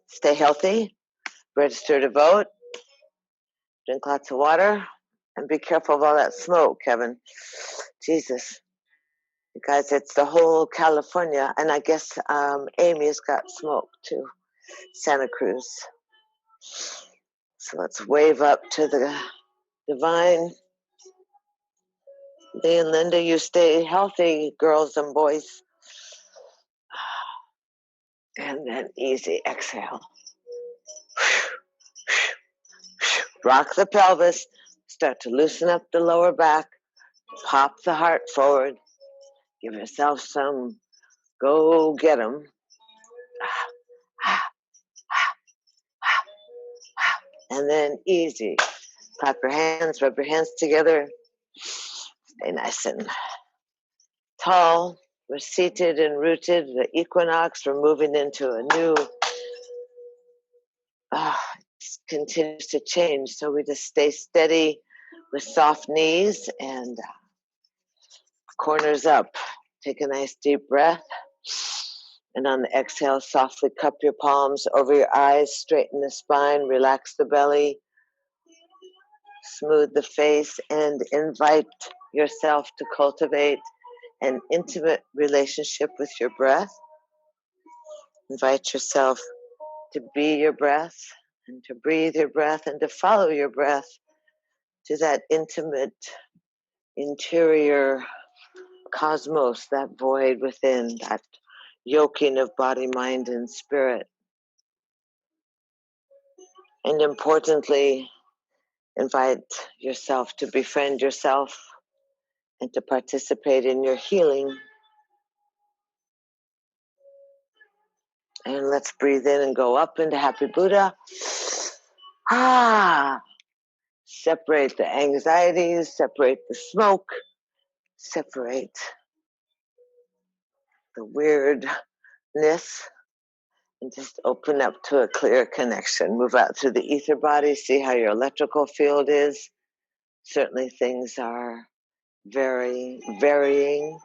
Stay healthy, register to vote, drink lots of water, and be careful of all that smoke, Kevin. Jesus. Because it's the whole California, and I guess Amy's got smoke too, Santa Cruz. So let's wave up to the divine. Lee and Linda, you stay healthy, girls and boys. And then easy exhale. Rock the pelvis, start to loosen up the lower back, pop the heart forward, give yourself some go get 'em. And then easy. Clap your hands, rub your hands together. Stay nice and tall. We're seated and rooted. The equinox, we're moving into a new, it continues to change. So we just stay steady with soft knees and corners up. Take a nice deep breath. And on the exhale, softly cup your palms over your eyes, straighten the spine, relax the belly, smooth the face, and invite yourself to cultivate an intimate relationship with your breath. Invite yourself to be your breath and to breathe your breath and to follow your breath to that intimate interior cosmos, that void within, that yoking of body, mind, and spirit. And importantly, invite yourself to befriend yourself and to participate in your healing. And let's breathe in and go up into Happy Buddha. Separate the anxieties, separate the smoke, separate the weirdness, and just open up to a clear connection. Move out through the ether body, see how your electrical field is. Certainly things are very varying,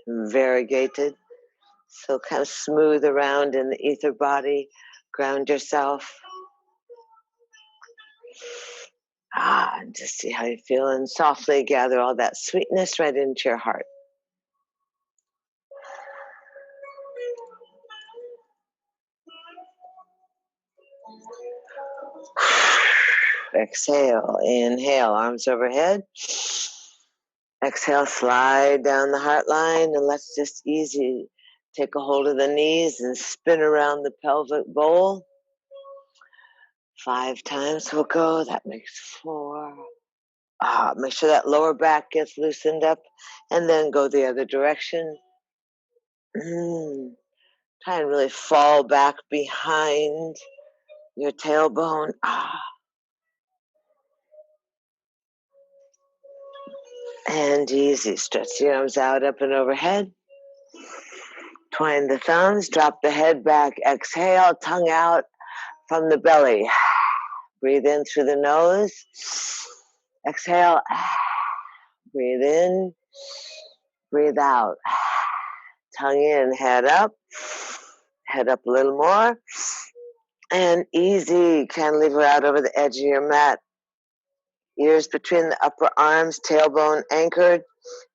variegated. So kind of smooth around in the ether body, ground yourself. And just see how you feel, and softly gather all that sweetness right into your heart. Exhale, inhale, arms overhead. Exhale, slide down the heart line, and let's just easy take a hold of the knees and spin around the pelvic bowl. 5 times we'll go. That makes 4. Make sure that lower back gets loosened up, and then go the other direction. Try and really fall back behind your tailbone. And easy. Stretch the arms out, up and overhead. Twine the thumbs, drop the head back. Exhale, tongue out from the belly. Breathe in through the nose. Exhale. Breathe in. Breathe out. Tongue in, head up. Head up a little more. And easy. Cantilever out over the edge of your mat. Ears between the upper arms, tailbone anchored,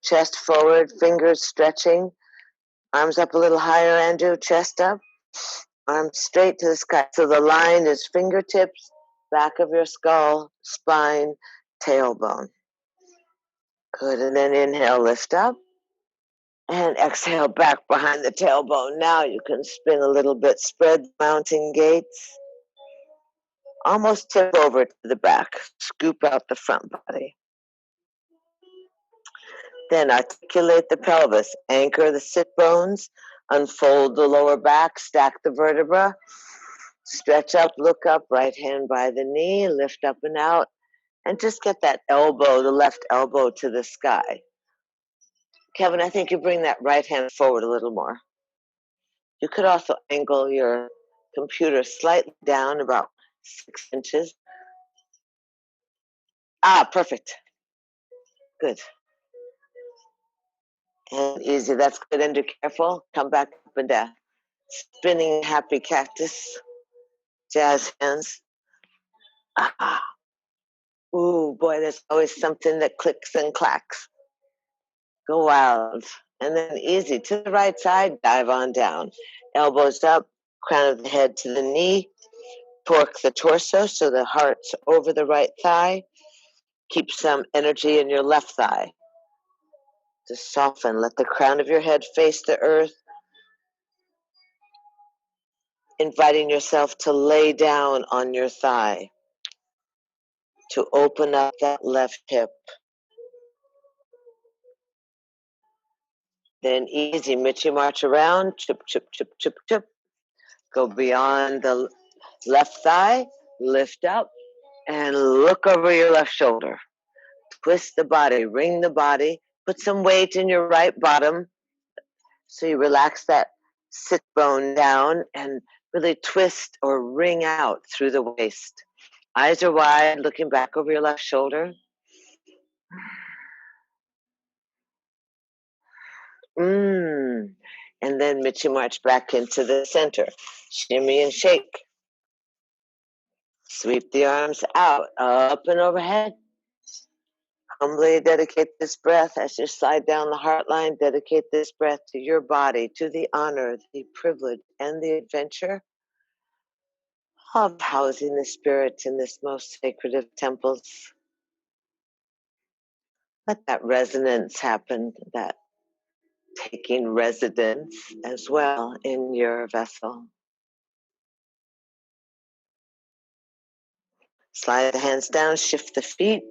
chest forward, fingers stretching. Arms up a little higher, Andrew, chest up. Arms straight to the sky. So the line is fingertips, back of your skull, spine, tailbone. Good, and then inhale, lift up. And exhale, back behind the tailbone. Now you can spin a little bit, spread the mounting gaits. Almost tip over to the back. Scoop out the front body. Then articulate the pelvis. Anchor the sit bones. Unfold the lower back. Stack the vertebra. Stretch up, look up, right hand by the knee. Lift up and out. And just get that elbow, the left elbow, to the sky. Kevin, I think you bring that right hand forward a little more. You could also angle your computer slightly down about 6 inches. Perfect. Good. And easy. That's good. And do careful. Come back up and down. spinning happy cactus, jazz hands. Ah, ooh, boy, there's always something that clicks and clacks. Go wild. And then easy to the right side, dive on down. Elbows up, crown of the head to the knee. Torque the torso so the heart's over the right thigh. Keep some energy in your left thigh. To soften, let the crown of your head face the earth. Inviting yourself to lay down on your thigh. To open up that left hip. Then easy, Mitchy march around, chip, chip, chip, chip, chip. Go beyond the left thigh, lift up, and look over your left shoulder. Twist the body, ring the body, put some weight in your right bottom so you relax that sit bone down and really twist or ring out through the waist. Eyes are wide, looking back over your left shoulder. And then Mitchy march back into the center. Shimmy and shake. Sweep the arms out, up and overhead. Humbly dedicate this breath as you slide down the heart line. Dedicate this breath to your body, to the honor, the privilege, and the adventure of housing the spirits in this most sacred of temples. Let that resonance happen, that taking residence as well in your vessel. Slide the hands down, shift the feet.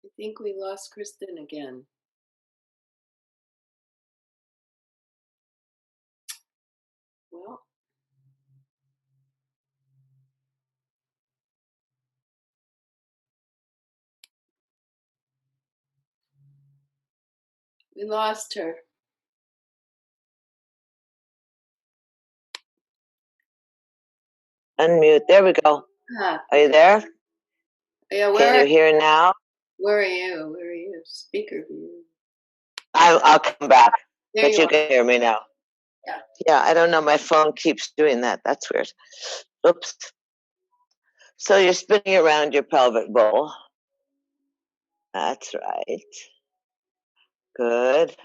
I think we lost Kristen again. Well, we lost her. Unmute. There we go. Huh. Are you there? Yeah, Can you hear now? Where are you? Where are you? Speaker view. I'll come back. There But you are. can hear me now. Yeah. Yeah, I don't know. My phone keeps doing that. That's weird. Oops. So you're spinning around your pelvic bowl. That's right. Good.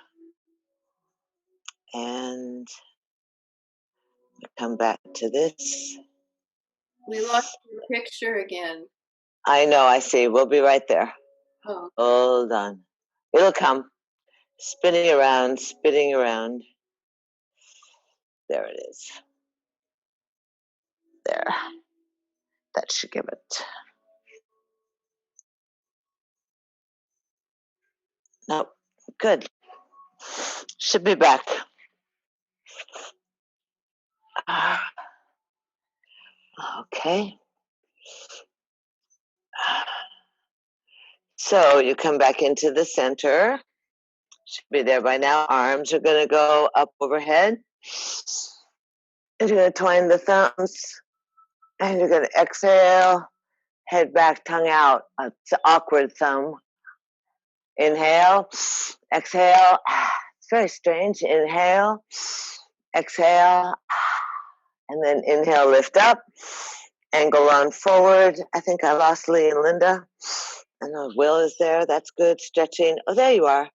And come back to this. We lost your picture again. I know, I see. We'll be right there. Oh. Hold on. It'll come. Spinning around, spinning around. There it is. There. That should give it. Nope. Good. Should be back. Okay. So you come back into the center. Should be there by now. Arms are going to go up overhead. And you're going to twine the thumbs. And you're going to exhale. Head back, tongue out. It's an awkward thumb. Inhale. Exhale. It's very strange. Inhale. Exhale. And then inhale, lift up. Angle on forward. I think I lost Lee and Linda. I know Will is there. That's good. Stretching. Oh, there you are.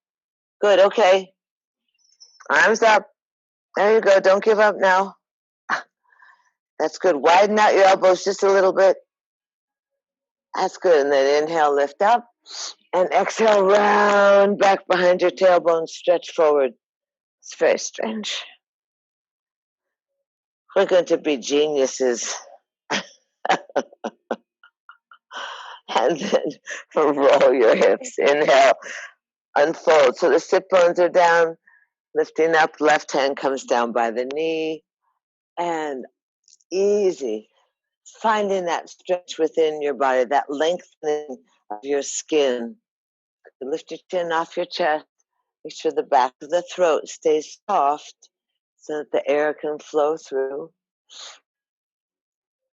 Good. Okay. Arms up. There you go. Don't give up now. That's good. Widen out your elbows just a little bit. That's good. And then inhale, lift up. And exhale, round back behind your tailbone. Stretch forward. It's very strange. We're going to be geniuses. And then roll your hips. Inhale, unfold. So the sit bones are down, lifting up. Left hand comes down by the knee. And easy. Finding that stretch within your body, that lengthening of your skin. Lift your chin off your chest. Make sure the back of the throat stays soft so that the air can flow through.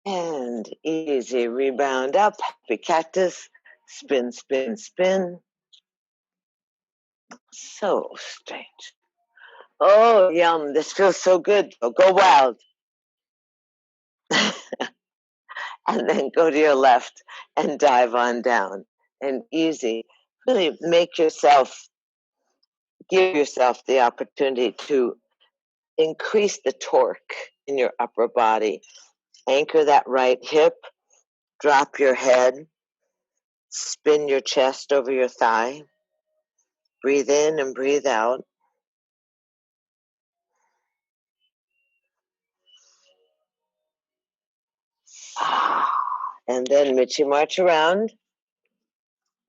And easy. Rebound up. Happy cactus. Spin, spin, spin. So strange. Oh, yum. This feels so good. Oh, go wild. And then go to your left and dive on down. And easy. Really give yourself the opportunity to increase the torque in your upper body. Anchor that right hip, drop your head, spin your chest over your thigh, breathe in and breathe out. And then Mitchy march around.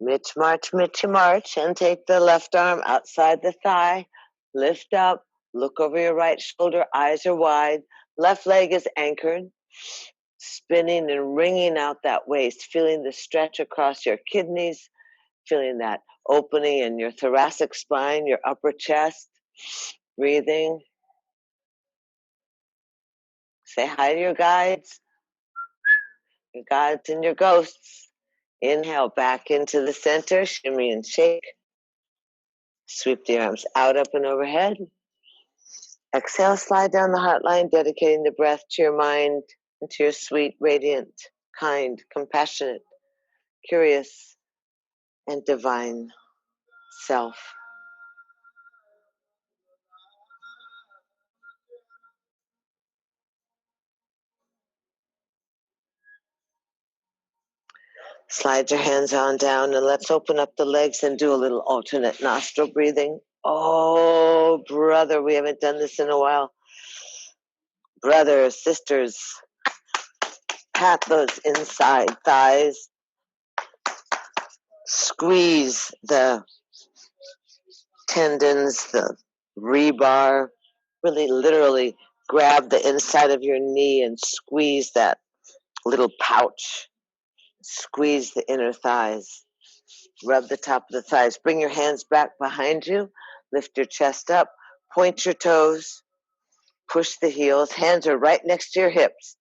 Mitch march, Mitchy march, and take the left arm outside the thigh. Lift up, look over your right shoulder, eyes are wide, left leg is anchored. Spinning and wringing out that waist, feeling the stretch across your kidneys, feeling that opening in your thoracic spine, your upper chest. Breathing. Say hi to your guides and your ghosts. Inhale back into the center, shimmy and shake. Sweep the arms out, up, and overhead. Exhale, slide down the heart line, dedicating the breath to your mind and to your sweet, radiant, kind, compassionate, curious, and divine self. Slide your hands on down and let's open up the legs and do a little alternate nostril breathing. Oh, brother, we haven't done this in a while. Brothers, sisters, pat those inside thighs. Squeeze the tendons, the rebar. Really, literally grab the inside of your knee and squeeze that little pouch. Squeeze the inner thighs. Rub the top of the thighs. Bring your hands back behind you. Lift your chest up. Point your toes. Push the heels. Hands are right next to your hips.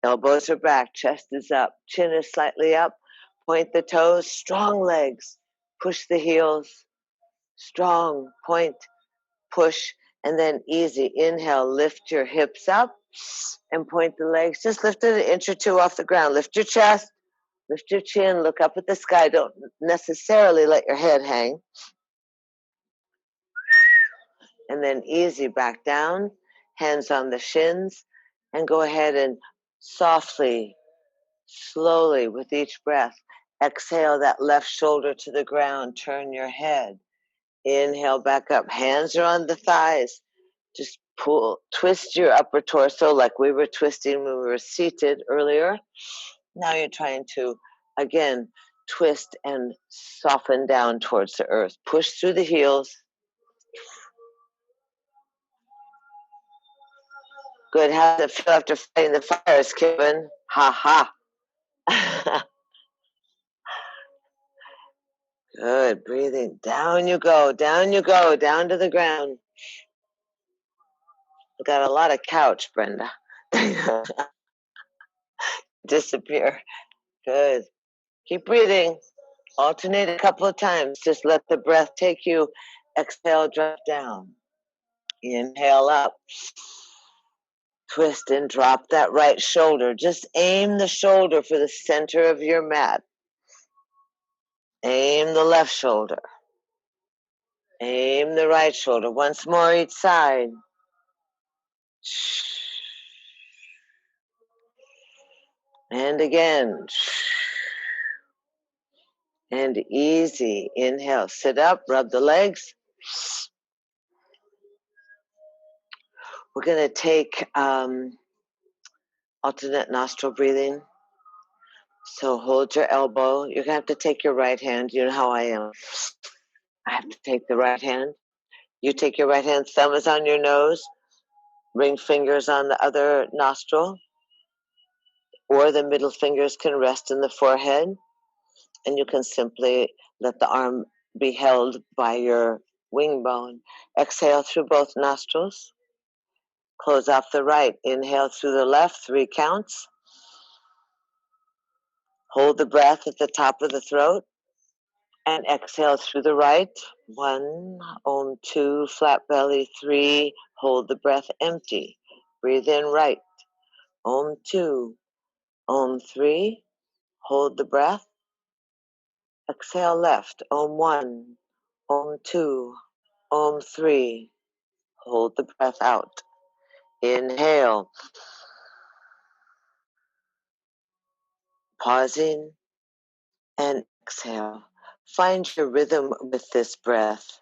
Elbows are back. Chest is up. Chin is slightly up. Point the toes. Strong legs. Push the heels. Strong. Point. Push. And then easy. Inhale. Lift your hips up and point the legs. Just lift it an inch or two off the ground. Lift your chest. Lift your chin, look up at the sky. Don't necessarily let your head hang. And then easy back down, hands on the shins, and go ahead and softly, slowly, with each breath, exhale that left shoulder to the ground. Turn your head. Inhale back up. Hands are on the thighs. Just twist your upper torso like we were twisting when we were seated earlier. Now you're trying to, again, twist and soften down towards the earth. Push through the heels. Good. How does it feel after fighting the fires, Kevin? Ha ha. Good. Breathing. Down you go. Down you go. Down to the ground. I got a lot of couch, Brenda. Disappear. Good. Keep breathing. Alternate a couple of times. Just let the breath take you. Exhale, drop down. Inhale up. Twist and drop that right shoulder. Just aim the shoulder for the center of your mat. Aim the left shoulder. Aim the right shoulder. Once more each side. And again. And easy. Inhale. Sit up. Rub the legs. We're going to take alternate nostril breathing. So hold your elbow. You're going to have to take your right hand. You know how I am. I have to take the right hand. You take your right hand, thumb is on your nose, ring fingers on the other nostril, or the middle fingers can rest in the forehead, and you can simply let the arm be held by your wing bone. Exhale through both nostrils. Close off the right. Inhale through the left, 3 counts. Hold the breath at the top of the throat. And exhale through the right. 1, Om 2, flat belly. 3, hold the breath empty. Breathe in right. Om 2, Om 3, hold the breath. Exhale left. Om 1, Om 2, Om 3, hold the breath out. Inhale. Pausing and exhale. Find your rhythm with this breath.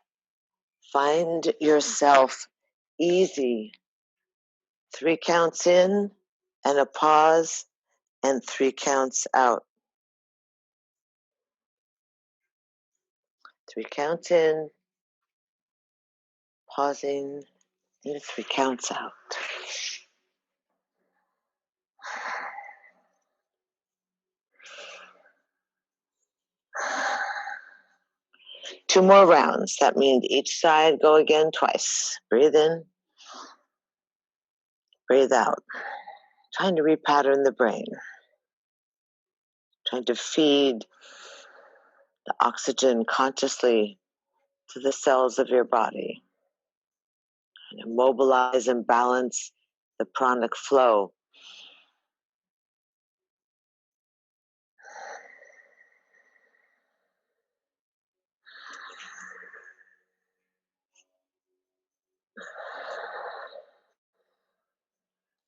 Find yourself easy. 3 counts in and a pause and 3 counts out. 3 counts in, pausing, and 3 counts out. 2 more rounds. That means each side go again twice. Breathe in, breathe out. Trying to repattern the brain. Trying to feed the oxygen consciously to the cells of your body. And mobilize and balance the pranic flow.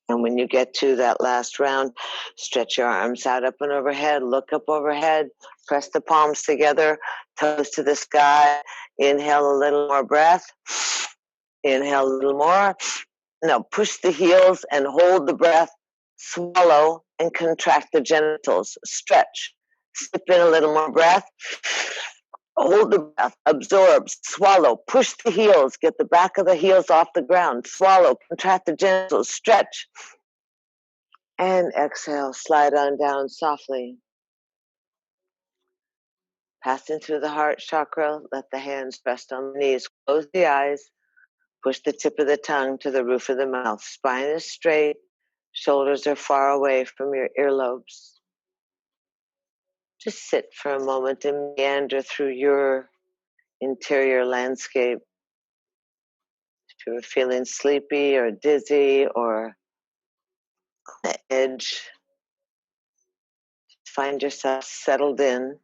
And when you get to that last round, stretch your arms out up and overhead, look up overhead, press the palms together, toes to the sky. Inhale a little more breath. Inhale a little more. Now push the heels and hold the breath. Swallow and contract the genitals. Stretch. Slip in a little more breath. Hold the breath, absorb, swallow, push the heels, get the back of the heels off the ground, swallow, contract the genitals, stretch. And exhale, slide on down softly. Passing through the heart chakra, let the hands rest on the knees. Close the eyes, push the tip of the tongue to the roof of the mouth. Spine is straight, shoulders are far away from your earlobes. Just sit for a moment and meander through your interior landscape. If you're feeling sleepy or dizzy or on the edge, find yourself settled in.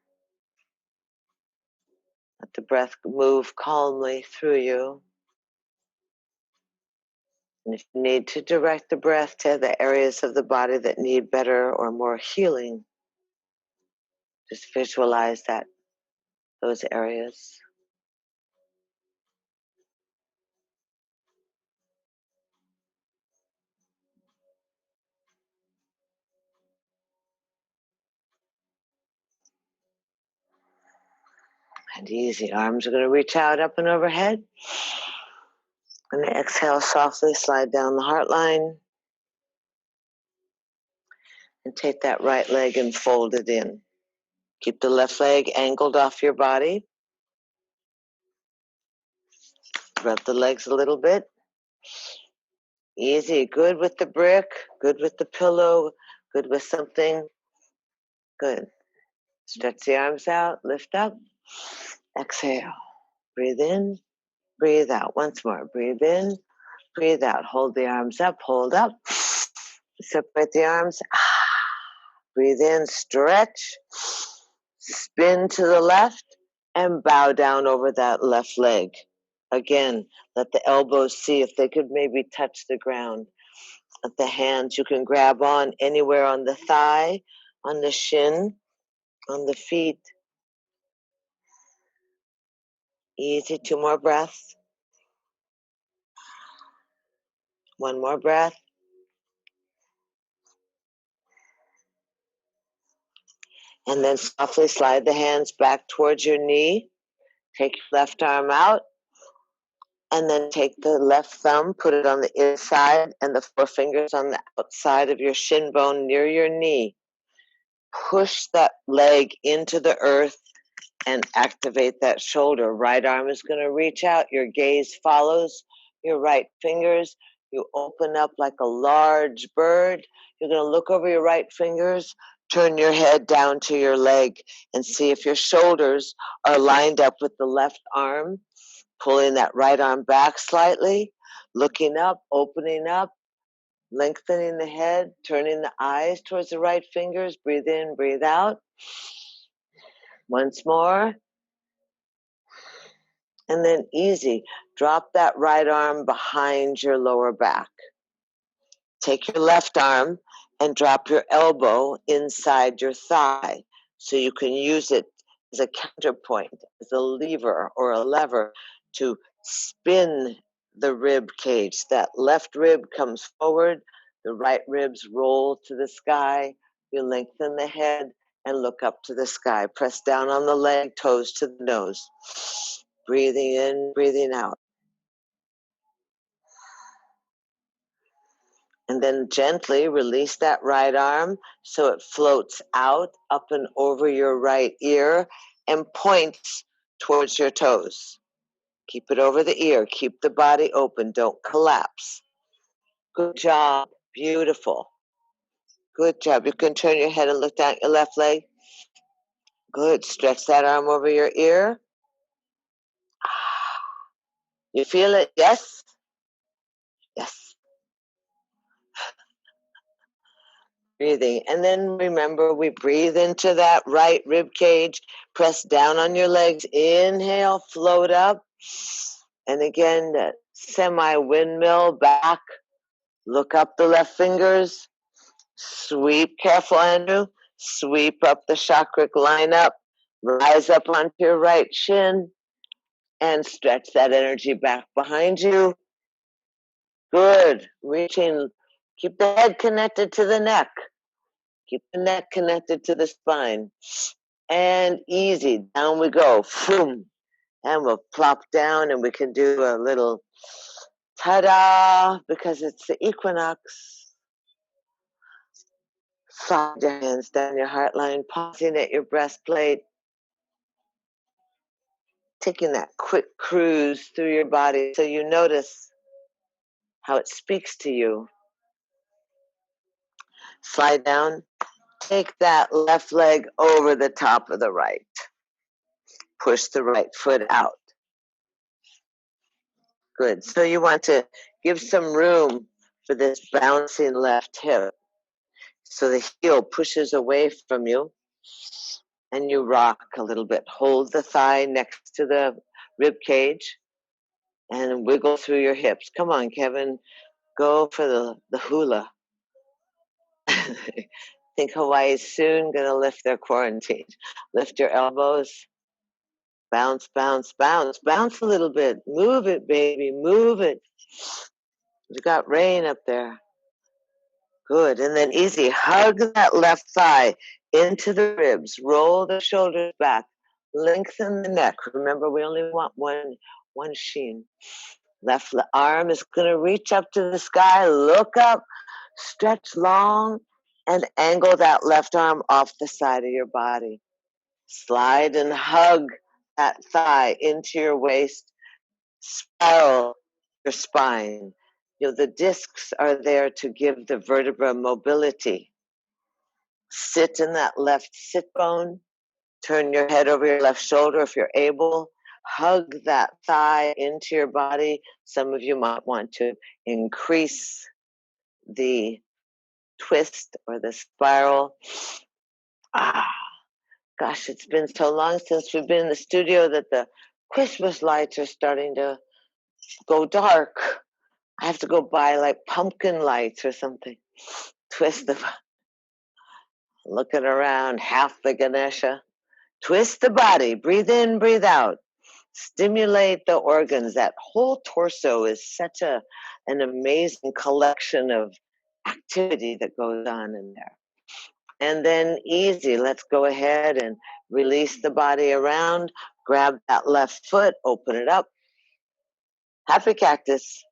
Let the breath move calmly through you. And if you need to direct the breath to the areas of the body that need better or more healing, just visualize those areas. And easy. Arms are going to reach out up and overhead. And exhale softly, slide down the heart line. And take that right leg and fold it in. Keep the left leg angled off your body. Rub the legs a little bit. Easy. Good with the brick. Good with the pillow. Good with something. Good. Stretch the arms out. Lift up. Exhale. Breathe in. Breathe out. Once more. Breathe in. Breathe out. Hold the arms up. Hold up. Separate the arms. Breathe in. Stretch. Spin to the left. And bow down over that left leg. Again, let the elbows see if they could maybe touch the ground. Let the hands, you can grab on anywhere on the thigh, on the shin, on the feet. Easy. 2 more breaths. 1 more breath. And then softly slide the hands back towards your knee. Take your left arm out. And then take the left thumb, put it on the inside, and the four fingers on the outside of your shin bone near your knee. Push that leg into the earth and activate that shoulder. Right arm is going to reach out. Your gaze follows your right fingers. You open up like a large bird. You're going to look over your right fingers, turn your head down to your leg, and see if your shoulders are lined up with the left arm. Pulling that right arm back slightly, looking up, opening up, lengthening the head, turning the eyes towards the right fingers. Breathe in, breathe out. Once more. And then easy, drop that right arm behind your lower back. Take your left arm and drop your elbow inside your thigh so you can use it as a counterpoint, as a lever or a lever to spin the rib cage. That left rib comes forward, the right ribs roll to the sky. You lengthen the head and look up to the sky. Press down on the leg, toes to the nose. Breathing in, breathing out. And then gently release that right arm so it floats out, up and over your right ear and points towards your toes. Keep it over the ear. Keep the body open. Don't collapse. Good job. Beautiful. Good job. You can turn your head and look down at your left leg. Good. Stretch that arm over your ear. You feel it? Yes? Yes. Breathing. And then remember, we breathe into that right rib cage. Press down on your legs. Inhale, float up. And again, semi-windmill back. Look up the left fingers. Sweep, careful, Andrew. Sweep up the chakric line up. Rise up onto your right shin. And stretch that energy back behind you. Good. Reaching. Keep the head connected to the neck. Keep the neck connected to the spine. And easy. Down we go. Boom. And we'll plop down and we can do a little ta-da because it's the equinox. Slide your hands down your heart line, pausing at your breastplate. Taking that quick cruise through your body so you notice how it speaks to you. Slide down. Take that left leg over the top of the right. Push the right foot out. Good. So you want to give some room for this bouncing left hip. So the heel pushes away from you and you rock a little bit. Hold the thigh next to the rib cage and wiggle through your hips. Come on, Kevin. Go for the hula. I think Hawaii's soon going to lift their quarantine. Lift your elbows. Bounce, bounce, bounce. Bounce a little bit. Move it, baby. Move it. You got rain up there. Good. And then easy. Hug that left thigh into the ribs. Roll the shoulders back. Lengthen the neck. Remember, we only want one sheen. Left arm is going to reach up to the sky. Look up. Stretch long and angle that left arm off the side of your body. Slide and hug that thigh into your waist. Spiral your spine. The discs are there to give the vertebra mobility. Sit in that left sit bone. Turn your head over your left shoulder if you're able. Hug that thigh into your body. Some of you might want to increase the twist or the spiral. Gosh, it's been so long since we've been in the studio that the Christmas lights are starting to go dark. I have to go buy like pumpkin lights or something. Twist them. Looking around, half the Ganesha. Twist the body. Breathe in, breathe out. Stimulate the organs. That whole torso is such an amazing collection of activity that goes on in there. And then easy, let's go ahead and release the body around. Grab that left foot, open it up. Happy cactus.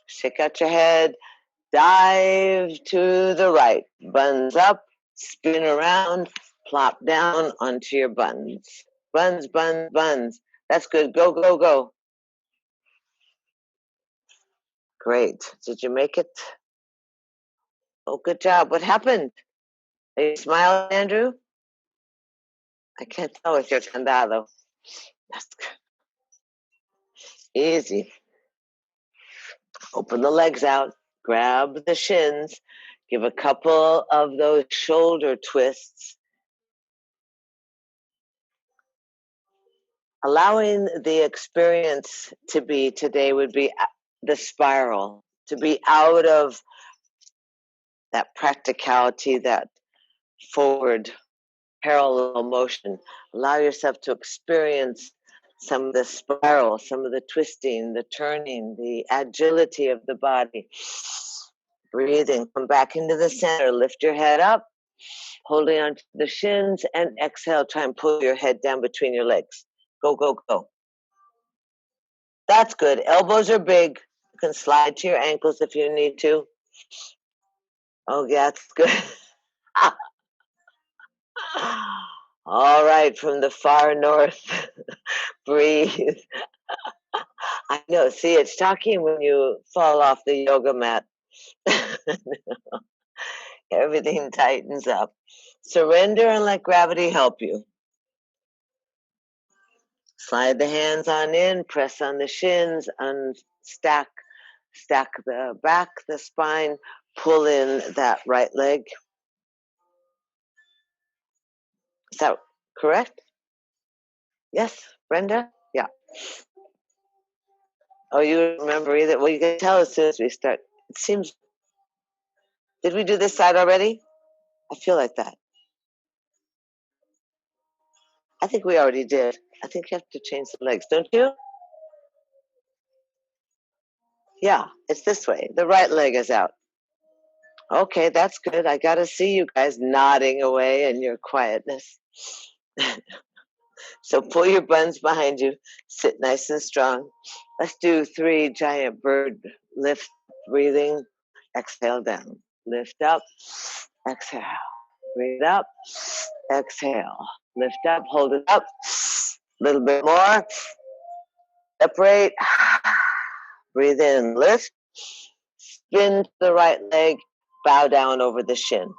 Shake out your head. Dive to the right. Buns up, spin around, plop down onto your buns. Buns, buns, buns. That's good. Go, go, go. Great. Did you make it? Oh, good job. What happened? Are you smiling, Andrew? I can't tell with your candado. That's good. Easy. Open the legs out. Grab the shins. Give a couple of those shoulder twists. Allowing the experience to be today would be the spiral, to be out of that practicality, that forward parallel motion. Allow yourself to experience some of the spiral, some of the twisting, the turning, the agility of the body. Breathing, come back into the center, lift your head up, holding on to the shins, and exhale, try and pull your head down between your legs. Go, go, go. That's good. Elbows are big. You can slide to your ankles if you need to. Oh, yeah, that's good. All right, from the far north, breathe. I know, see, it's shocking when you fall off the yoga mat. Everything tightens up. Surrender and let gravity help you. Slide the hands on in, press on the shins, stack the back, the spine, pull in that right leg. Is that correct? Yes, Brenda? Yeah. Oh, you remember either? Well, you can tell as soon as we start. It seems, did we do this side already? I feel like that. I think we already did. I think you have to change the legs, don't you? Yeah, it's this way. The right leg is out. Okay, that's good. I got to see you guys nodding away in your quietness. So pull your buns behind you. Sit nice and strong. Let's do 3 giant bird lift breathing. Exhale down. Lift up. Exhale. Breathe up. Exhale. Lift up. Hold it up. A little bit more. Separate. Breathe in. Lift. Spin to the right leg. Bow down over the shin.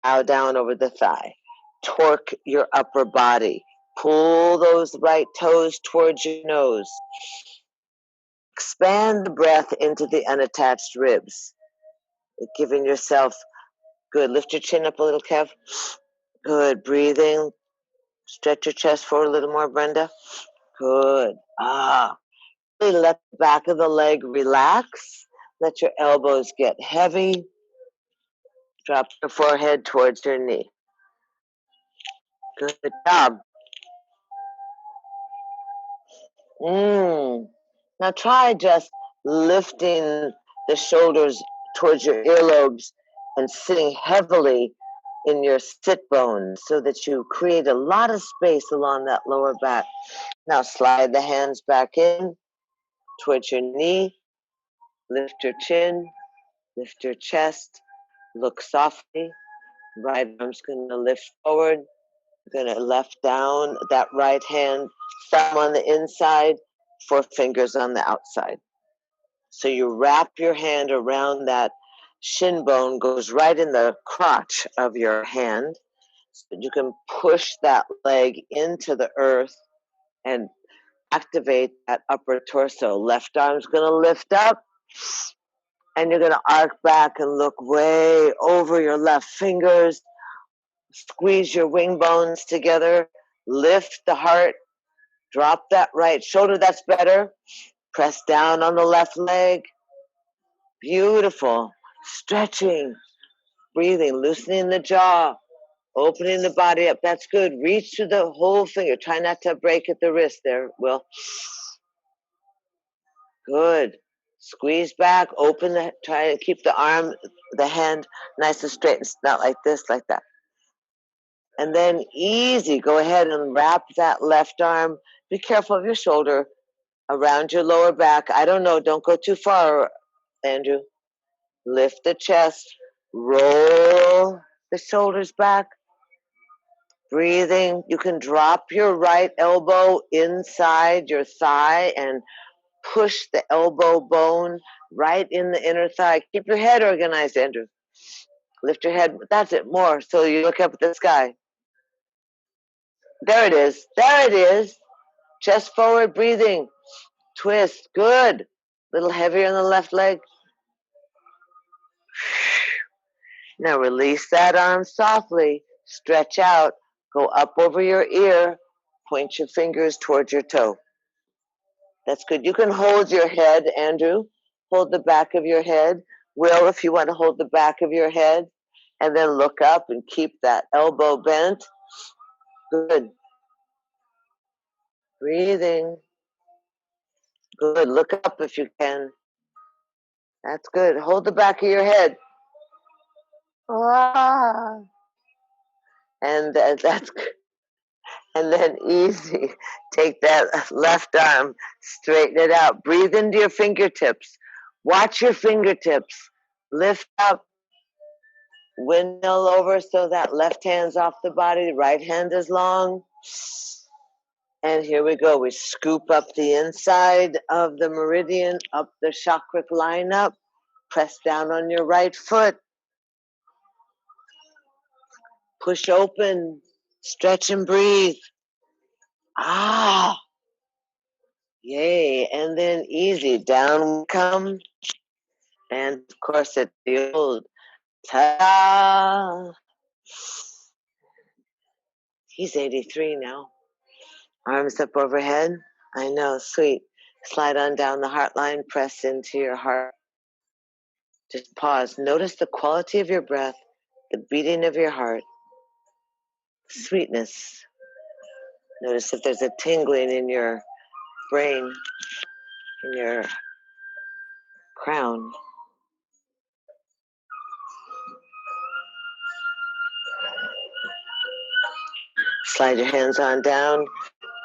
Bow down over the thigh. Torque your upper body. Pull those right toes towards your nose. Expand the breath into the unattached ribs. Giving yourself, good. Lift your chin up a little, Kev. Good. Breathing. Stretch your chest forward a little more, Brenda. Good. Really let the back of the leg relax. Let your elbows get heavy. Drop your forehead towards your knee. Good job. Now try just lifting the shoulders towards your earlobes and sitting heavily in your sit bones so that you create a lot of space along that lower back. Now slide the hands back in towards your knee. Lift your chin. Lift your chest. Look softly. Right arm's going to lift forward. Going to left down that right hand, thumb on the inside, 4 fingers on the outside. So you wrap your hand around that shin bone, goes right in the crotch of your hand. So you can push that leg into the earth and activate that upper torso. Left arm's going to lift up, and you're going to arc back and look way over your left fingers. Squeeze your wing bones together. Lift the heart. Drop that right shoulder. That's better. Press down on the left leg. Beautiful. Stretching. Breathing. Loosening the jaw. Opening the body up. That's good. Reach to the whole finger. Try not to break at the wrist there, Will. Good. Squeeze back, open the, try to keep the arm, the hand nice and straight. It's not like this, like that. And then easy, go ahead and wrap that left arm. Be careful of your shoulder around your lower back. I don't know, don't go too far, Andrew. Lift the chest, roll the shoulders back. Breathing. You can drop your right elbow inside your thigh and push the elbow bone right in the inner thigh. Keep your head organized, Andrew. Lift your head. That's it. More. So you look up at the sky. There it is. There it is. Chest forward, breathing. Twist. Good. A little heavier on the left leg. Now release that arm softly. Stretch out. Go up over your ear. Point your fingers towards your toe. That's good. You can hold your head, Andrew. Hold the back of your head. Will, if you want to hold the back of your head, and then look up and keep that elbow bent. Good. Breathing. Good. Look up if you can. That's good. Hold the back of your head. Ah. And that's good. And then easy. Take that left arm, straighten it out. Breathe into your fingertips. Watch your fingertips. Lift up. Windmill over so that left hand's off the body, the right hand is long. And here we go. We scoop up the inside of the meridian, up the chakra line up. Press down on your right foot. Push open. Stretch and breathe. Ah. Yay. And then easy. Down we come. And of course, it's the old ta. He's 83 now. Arms up overhead. I know, sweet. Slide on down the heart line, press into your heart. Just pause. Notice the quality of your breath, the beating of your heart, sweetness. Notice if there's a tingling in your brain, in your crown. Slide your hands on down.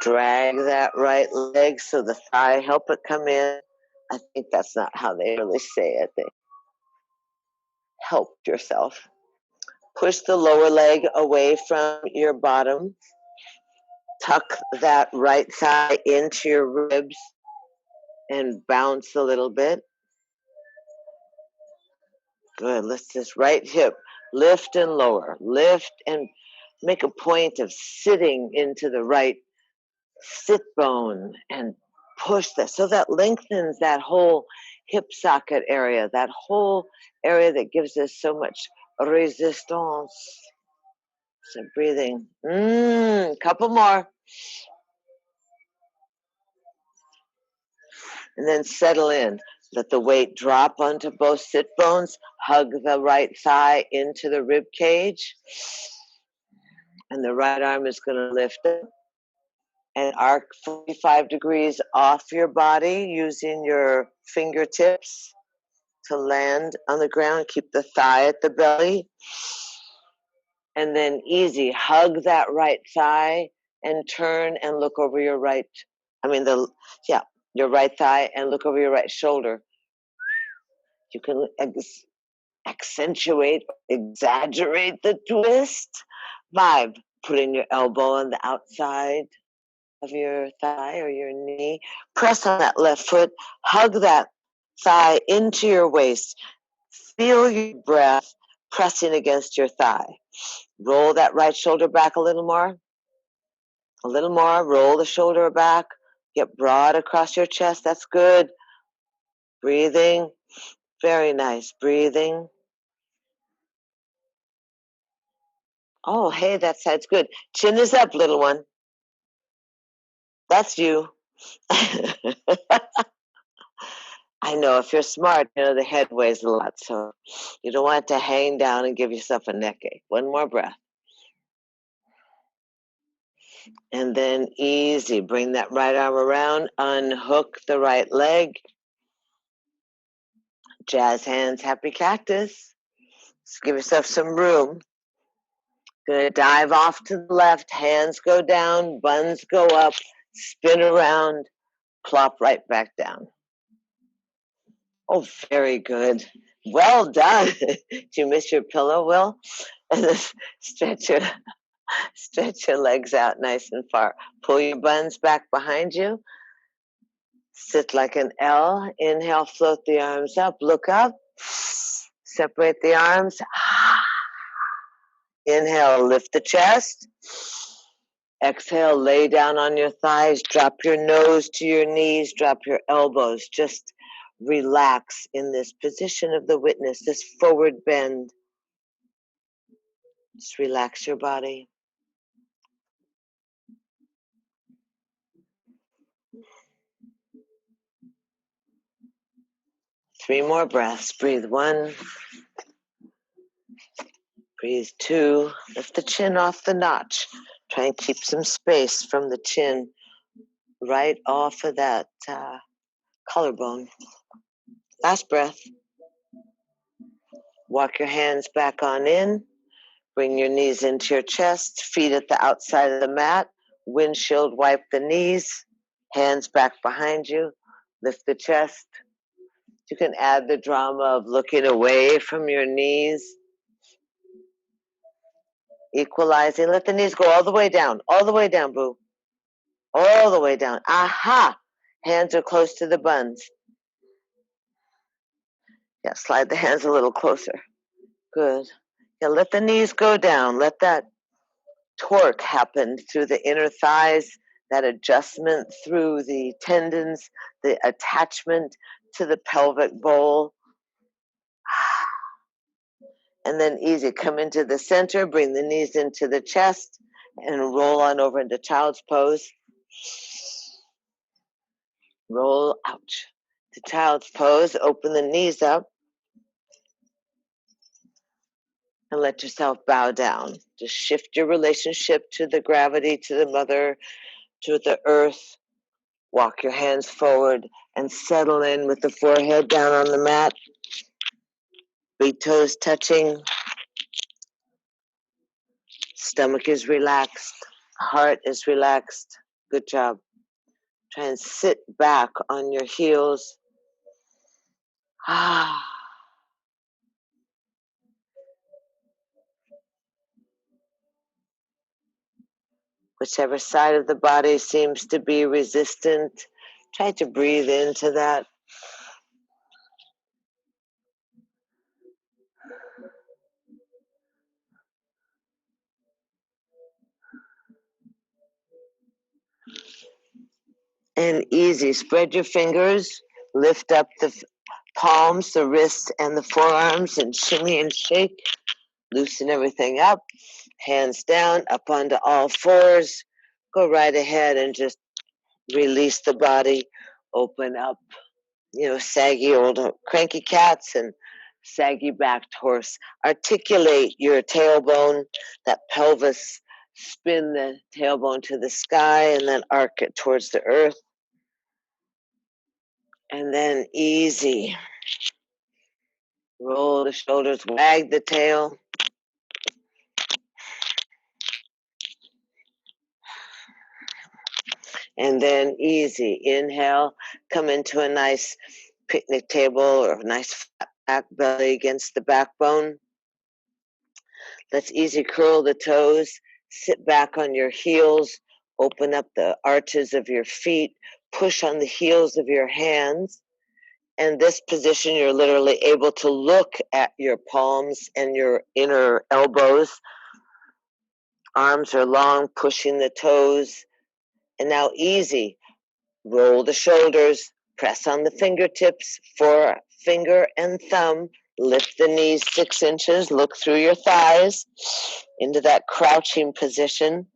Drag that right leg so the thigh, help it come in. I think that's not how they really say it. They help yourself. Push the lower leg away from your bottom. Tuck that right thigh into your ribs and bounce a little bit. Good. Let's this right hip lift and lower. Lift and make a point of sitting into the right sit bone and push that so that lengthens that whole hip socket area, that whole area that gives us so much resistance. So breathing. Couple more. And then settle in. Let the weight drop onto both sit bones. Hug the right thigh into the rib cage. And the right arm is going to lift up and arc 45 degrees off your body using your fingertips to land on the ground. Keep the thigh at the belly. And then easy. Hug that right thigh and turn and look over your right. Your right thigh and look over your right shoulder. You can accentuate, exaggerate the twist by putting your elbow on the outside of your thigh or your knee. Press on that left foot. Hug that thigh into your waist. Feel your breath pressing against your thigh. Roll that right shoulder back a little more. A little more. Roll the shoulder back. Get broad across your chest. That's good. Breathing. Very nice. Breathing. Oh, hey, that side's good. Chin is up, little one. That's you. I know, if you're smart, you know the head weighs a lot, so you don't want to hang down and give yourself a neck ache. One more breath. And then easy, bring that right arm around, unhook the right leg. Jazz hands, happy cactus. Just give yourself some room. Gonna dive off to the left, hands go down, buns go up, spin around, plop right back down. Oh, very good. Well done. Did you miss your pillow, Will? And then stretch your legs out nice and far. Pull your buns back behind you. Sit like an L. Inhale, float the arms up. Look up. Separate the arms. Inhale, lift the chest. Exhale, lay down on your thighs. Drop your nose to your knees. Drop your elbows. Just relax in this position of the witness, this forward bend. Just relax your body. Three more breaths. Breathe one. Breathe two. Lift the chin off the notch. Try and keep some space from the chin right off of that collarbone. Last breath. Walk your hands back on in. Bring your knees into your chest. Feet at the outside of the mat. Windshield wipe the knees. Hands back behind you. Lift the chest. You can add the drama of looking away from your knees. Equalizing. Let the knees go all the way down. All the way down, boo. All the way down. Aha! Hands are close to the buns. Yeah, slide the hands a little closer. Good. Yeah, let the knees go down. Let that torque happen through the inner thighs, that adjustment through the tendons, the attachment to the pelvic bowl. And then easy, come into the center, bring the knees into the chest, and roll on over into child's pose. Roll out to child's pose, open the knees up, and let yourself bow down. Just shift your relationship to the gravity, to the mother, to the earth. Walk your hands forward and settle in with the forehead down on the mat. Big toes touching. Stomach is relaxed. Heart is relaxed. Good job. Try and sit back on your heels. Whichever side of the body seems to be resistant, try to breathe into that. And easy, spread your fingers, lift up the palms, the wrists, and the forearms, and shimmy and shake. Loosen everything up, hands down, up onto all fours. Go right ahead and just release the body, open up, saggy old cranky cats and saggy backed horse. Articulate your tailbone, that pelvis, spin the tailbone to the sky and then arc it towards the earth. And then easy. Roll the shoulders, wag the tail. And then easy. Inhale, come into a nice picnic table or a nice flat back belly against the backbone. Let's easy curl the toes. Sit back on your heels. Open up the arches of your feet. Push on the heels of your hands. And this position, you're literally able to look at your palms and your inner elbows. Arms are long, pushing the toes. And now easy. Roll the shoulders. Press on the fingertips, forefinger and thumb. Lift the knees 6 inches. Look through your thighs into that crouching position.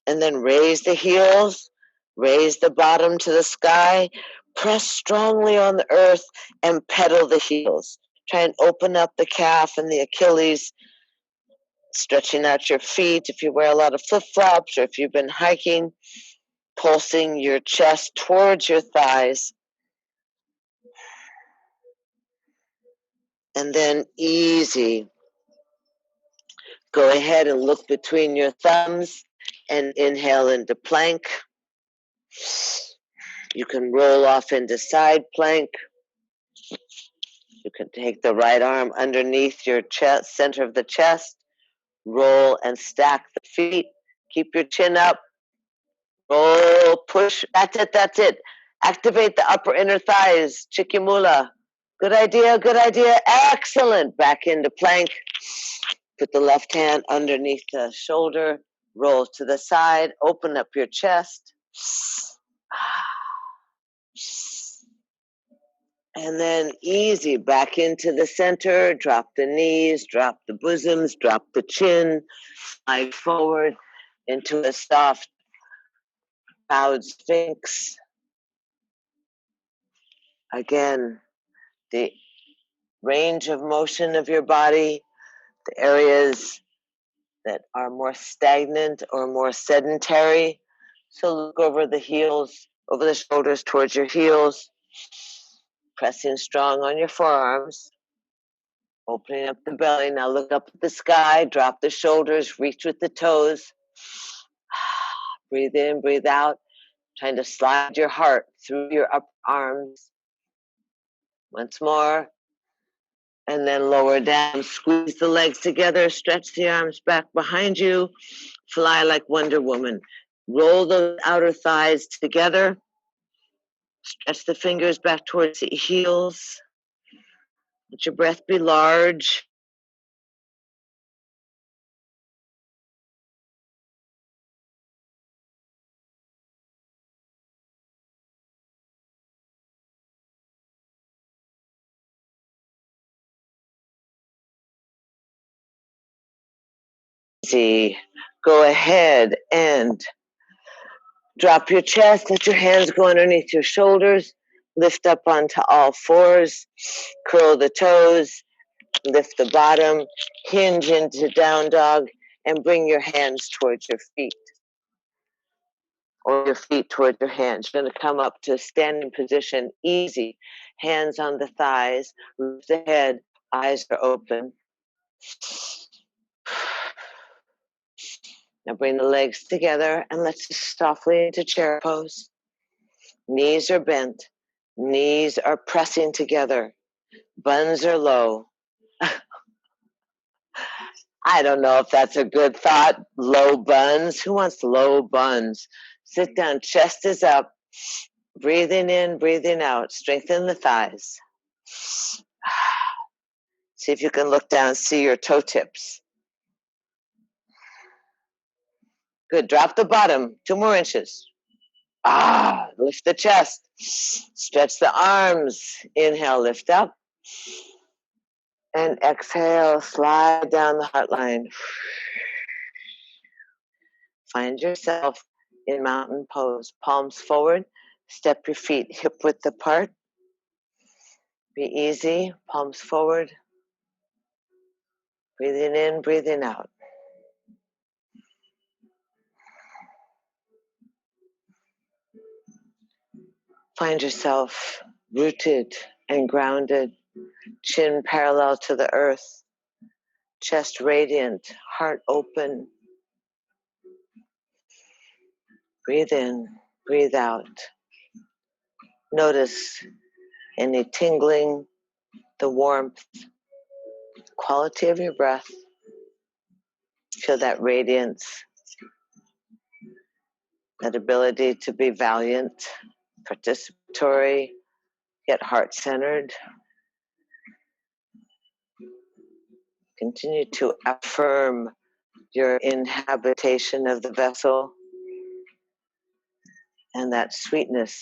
And then raise the heels. Raise the bottom to the sky. Press strongly on the earth and pedal the heels. Try and open up the calf and the Achilles, stretching out your feet. If you wear a lot of flip-flops or if you've been hiking, pulsing your chest towards your thighs. And then easy. Go ahead and look between your thumbs and inhale into plank. You can roll off into side plank. You can take the right arm underneath your chest, center of the chest, roll and stack the feet. Keep your chin up. Roll, push. That's it, that's it. Activate the upper inner thighs, Chikimula. Good idea, good idea. Excellent. Back into plank. Put the left hand underneath the shoulder. Roll to the side. Open up your chest. And then easy back into the center. Drop the knees, drop the bosoms, drop the chin. Slide forward into a soft bowed sphinx. Again, the range of motion of your body, the areas that are more stagnant or more sedentary. So look over the heels, over the shoulders towards your heels, pressing strong on your forearms, opening up the belly. Now look up at the sky, drop the shoulders, reach with the toes. Breathe in, breathe out, trying to slide your heart through your upper arms. Once more. And then lower down, squeeze the legs together, stretch the arms back behind you, fly like Wonder Woman. Roll the outer thighs together, stretch the fingers back towards the heels. Let your breath be large. See, go ahead and drop your chest, let your hands go underneath your shoulders, lift up onto all fours, curl the toes, lift the bottom, hinge into down dog, and bring your hands towards your feet. Or your feet towards your hands. You're going to come up to a standing position, easy. Hands on the thighs, lift the head, eyes are open. Now bring the legs together and let's just softly into chair pose. Knees are bent, knees are pressing together, buns are low. I don't know if that's a good thought, low buns. Who wants low buns? Sit down, chest is up, breathing in, breathing out, strengthen the thighs. See if you can look down, see your toe tips. Good, drop the bottom, 2 more inches. Lift the chest, stretch the arms. Inhale, lift up. And exhale, slide down the heart line. Find yourself in mountain pose. Palms forward, step your feet hip width apart. Be easy, palms forward. Breathing in, breathing out. Find yourself rooted and grounded, chin parallel to the earth, chest radiant, heart open. Breathe in, breathe out. Notice any tingling, the warmth, quality of your breath. Feel that radiance, that ability to be valiant, participatory, yet heart-centered. Continue to affirm your inhabitation of the vessel and that sweetness.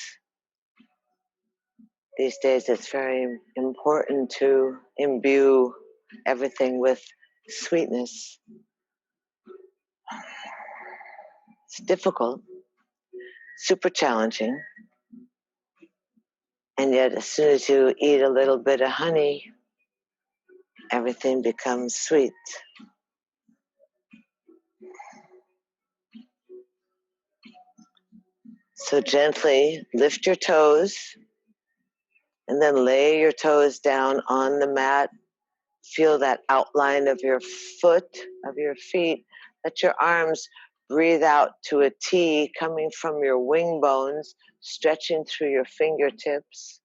These days it's very important to imbue everything with sweetness. It's difficult, super challenging, and yet as soon as you eat a little bit of honey, everything becomes sweet. So gently lift your toes and then lay your toes down on the mat Feel that outline of your foot, of your feet. Let your arms breathe out to a T coming from your wing bones, stretching through your fingertips.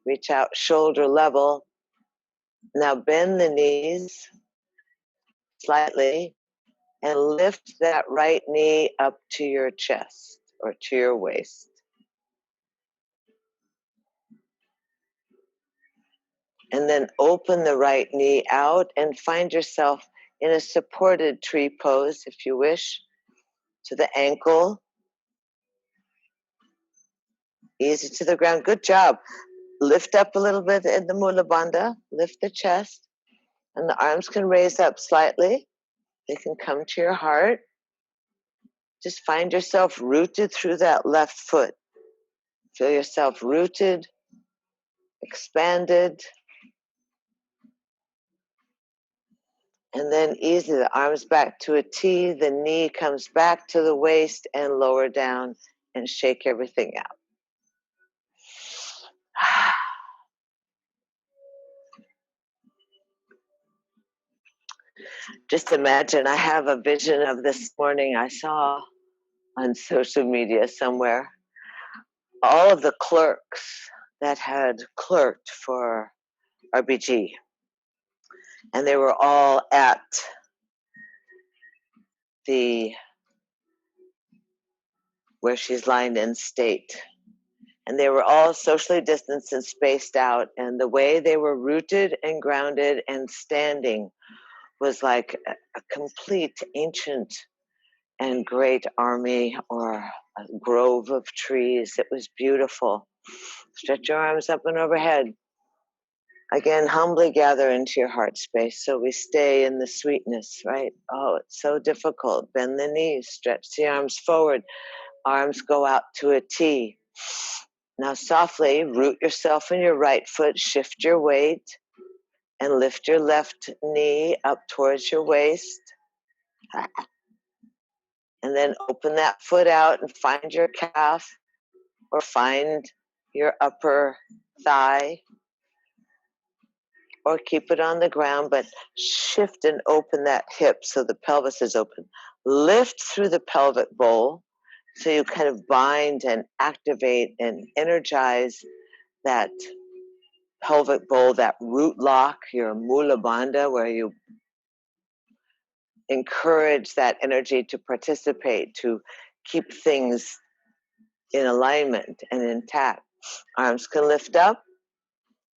Reach out shoulder level. Now bend the knees slightly and lift that right knee up to your chest or to your waist. And then open the right knee out and find yourself in a supported tree pose, if you wish, to the ankle. Easy to the ground. Good job. Lift up a little bit in the Mula Bandha. Lift the chest. And the arms can raise up slightly. They can come to your heart. Just find yourself rooted through that left foot. Feel yourself rooted, expanded. And then easy, the arms back to a T, the knee comes back to the waist and lower down and shake everything out. Just imagine, I have a vision of this morning I saw on social media somewhere. All of the clerks that had clerked for RBG, and they were all at the where she's lying in state, and they were all socially distanced and spaced out, and the way they were rooted and grounded and standing was like a complete ancient and great army or a grove of trees. It was beautiful. Stretch your arms up and overhead. Again, humbly gather into your heart space so we stay in the sweetness, right? Oh, it's so difficult. Bend the knees, stretch the arms forward. Arms go out to a T. Now softly root yourself in your right foot, shift your weight, and lift your left knee up towards your waist. And then open that foot out and find your calf or find your upper thigh, or keep it on the ground, but shift and open that hip so the pelvis is open. Lift through the pelvic bowl so you kind of bind and activate and energize that pelvic bowl, that root lock, your Mula Bandha, where you encourage that energy to participate, to keep things in alignment and intact. Arms can lift up.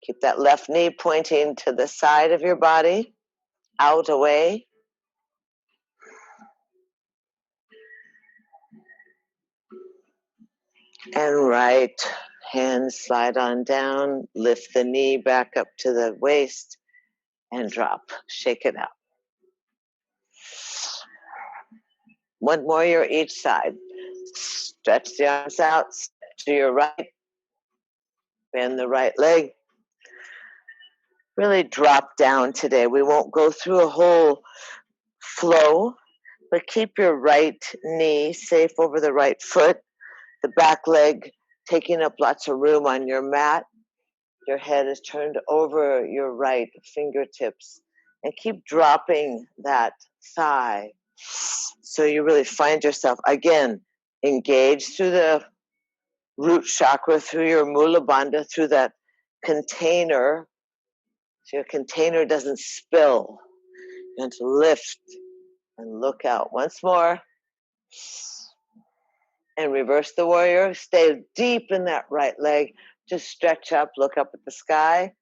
Keep that left knee pointing to the side of your body, out, away. And right hand slide on down, lift the knee back up to the waist and drop. Shake it out. One more, you're each side. Stretch the arms out, to your right. Bend the right leg. Really drop down today. We won't go through a whole flow, but keep your right knee safe over the right foot, the back leg taking up lots of room on your mat. Your head is turned over your right fingertips, and keep dropping that thigh so you really find yourself again engaged through the root chakra, through your Mula Bandha, through that container, so your container doesn't spill. You want to lift and look out. Once more. And reverse the warrior. Stay deep in that right leg. Just stretch up, look up at the sky.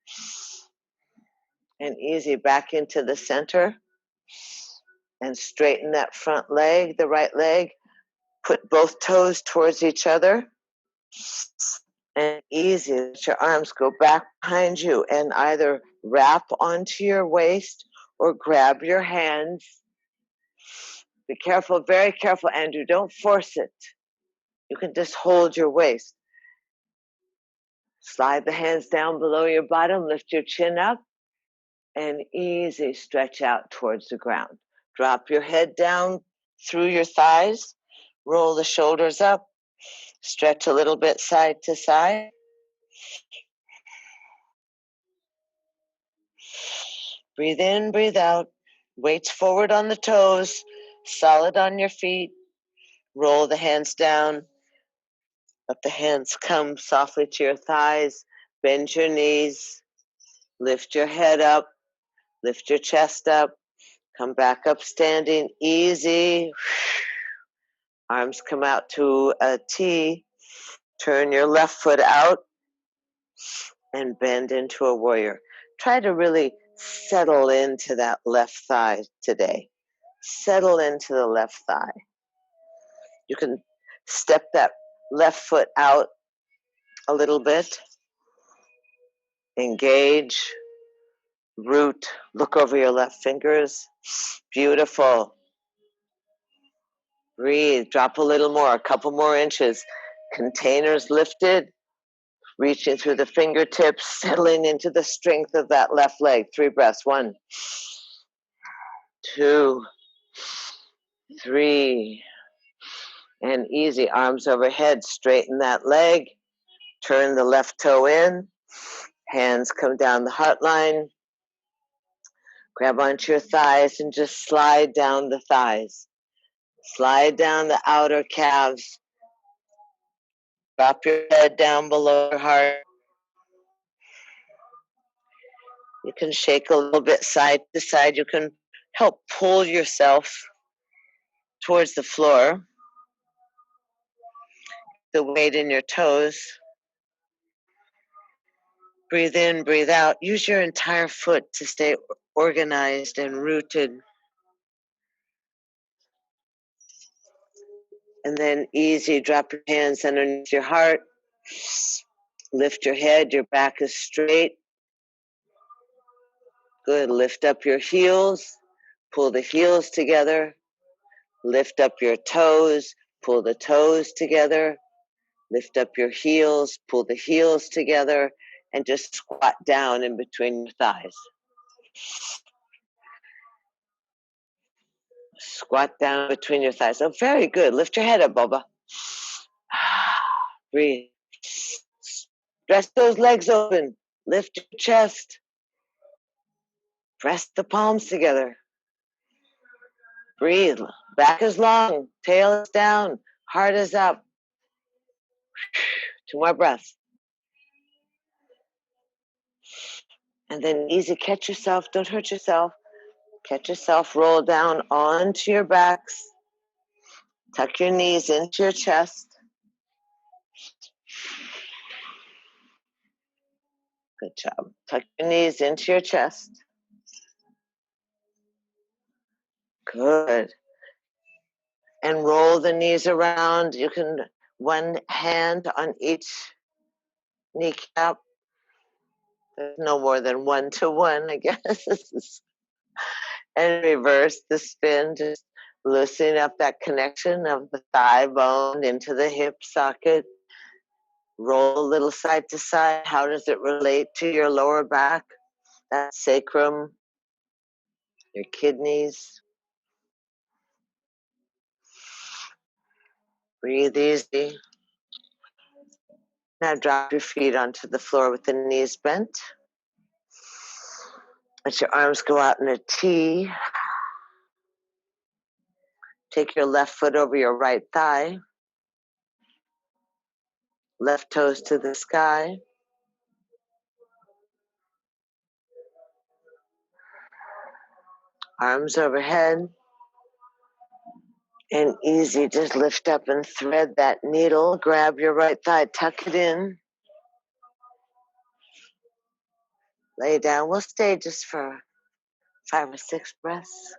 And easy back into the center. And straighten that front leg, the right leg. Put both toes towards each other. And easy, let your arms go back behind you and either wrap onto your waist or grab your hands. Be careful, very careful, Andrew. Don't force it. You can just hold your waist. Slide the hands down below your bottom, lift your chin up, and easy stretch out towards the ground. Drop your head down through your thighs, roll the shoulders up, stretch a little bit side to side. Breathe in, breathe out. Weights forward on the toes, solid on your feet. Roll the hands down. Let the hands come softly to your thighs. Bend your knees. Lift your head up. Lift your chest up. Come back up standing. Easy. Arms come out to a T. Turn your left foot out and bend into a warrior. Try to really settle into that left thigh today. Settle into the left thigh. You can step that left foot out a little bit. Engage. Root. Look over your left fingers. Beautiful. Breathe. Drop a little more, a couple more inches. Containers lifted. Reaching through the fingertips, settling into the strength of that left leg. 3 breaths. 1, 2, 3. And easy. Arms overhead. Straighten that leg. Turn the left toe in. Hands come down the heart line. Grab onto your thighs and just slide down the thighs. Slide down the outer calves. Drop your head down below your heart. You can shake a little bit side to side. You can help pull yourself towards the floor. The weight in your toes. Breathe in, breathe out. Use your entire foot to stay organized and rooted. And then easy, drop your hands underneath your heart. Lift your head, your back is straight. Good, lift up your heels. Pull the heels together. Lift up your toes. Pull the toes together. Lift up your heels. Pull the heels together. And just squat down in between your thighs. Squat down between your thighs. Oh, very good. Lift your head up, Boba. Breathe. Stretch those legs open. Lift your chest. Press the palms together. Breathe. Back is long. Tail is down. Heart is up. 2 more breaths. And then easy. Catch yourself. Don't hurt yourself. Catch yourself. Roll down onto your backs. Tuck your knees into your chest. Good job. Tuck your knees into your chest. Good. And roll the knees around. You can one hand on each kneecap. There's no more than 1 to 1, I guess. And reverse the spin, just loosening up that connection of the thigh bone into the hip socket. Roll a little side to side. How does it relate to your lower back? That sacrum, your kidneys. Breathe easy. Now drop your feet onto the floor with the knees bent. Let your arms go out in a T. Take your left foot over your right thigh. Left toes to the sky. Arms overhead. And easy, just lift up and thread that needle. Grab your right thigh, tuck it in. Lay down. We'll stay just for 5 or 6 breaths.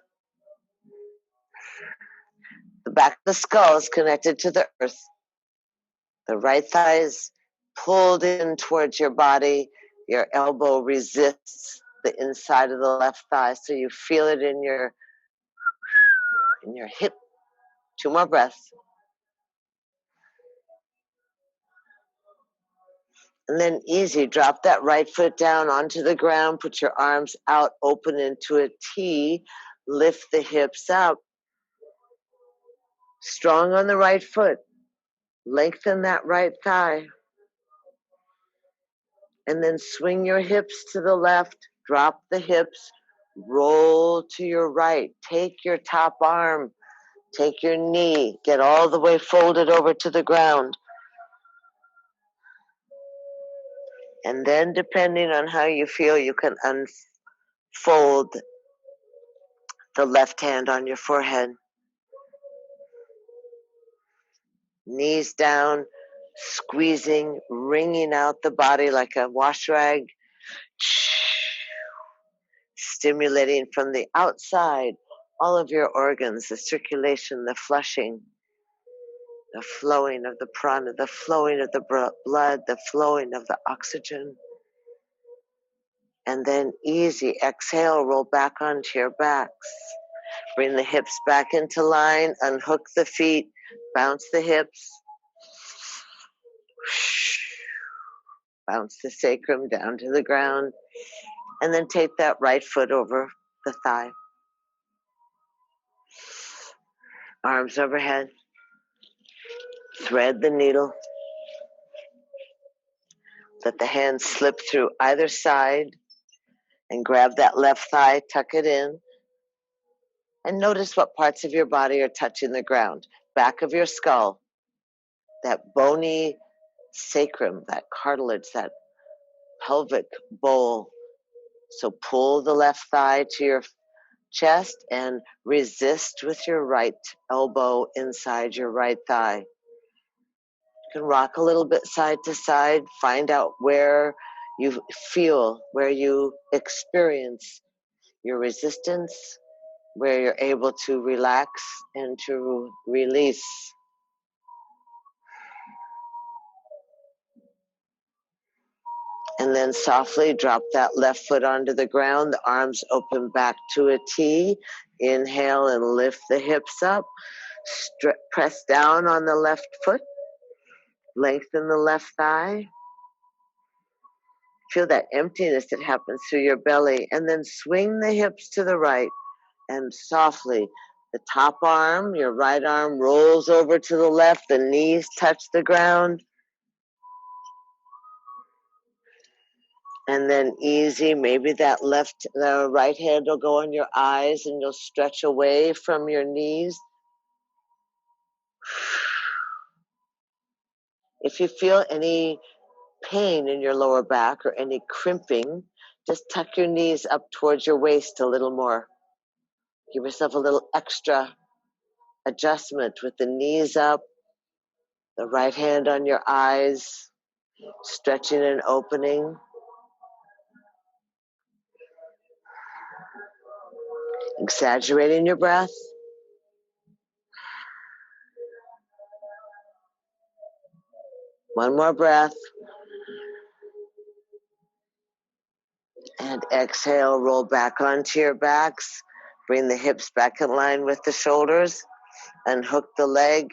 The back of the skull is connected to the earth. The right thigh is pulled in towards your body. Your elbow resists the inside of the left thigh, so you feel it in your hip. 2 more breaths. And then easy, drop that right foot down onto the ground, put your arms out, open into a T, lift the hips up. Strong on the right foot. Lengthen that right thigh. And then swing your hips to the left, drop the hips, roll to your right. Take your top arm, take your knee, get all the way folded over to the ground. And then, depending on how you feel, you can unfold the left hand on your forehead. Knees down, squeezing, wringing out the body like a wash rag, stimulating from the outside all of your organs, the circulation, the flushing, the flowing of the prana, the flowing of the blood, the flowing of the oxygen. And then easy, exhale, roll back onto your backs. Bring the hips back into line, unhook the feet, bounce the hips. Bounce the sacrum down to the ground. And then take that right foot over the thigh. Arms overhead. Thread the needle. Let the hands slip through either side and grab that left thigh, tuck it in. And notice what parts of your body are touching the ground. Back of your skull, that bony sacrum, that cartilage, that pelvic bowl. So pull the left thigh to your chest and resist with your right elbow inside your right thigh. You can rock a little bit side to side, find out where you feel, where you experience your resistance, where you're able to relax and to release. And then softly drop that left foot onto the ground, the arms open back to a T. Inhale and lift the hips up. Press down on the left foot. Lengthen the left thigh. Feel that emptiness that happens through your belly. And then swing the hips to the right. And softly, the top arm, your right arm rolls over to the left. The knees touch the ground. And then easy, maybe the right hand will go on your eyes and you'll stretch away from your knees. If you feel any pain in your lower back or any crimping, just tuck your knees up towards your waist a little more. Give yourself a little extra adjustment with the knees up, the right hand on your eyes, stretching and opening. Exaggerating your breath. One more breath. And exhale, roll back onto your backs. Bring the hips back in line with the shoulders. Unhook the leg.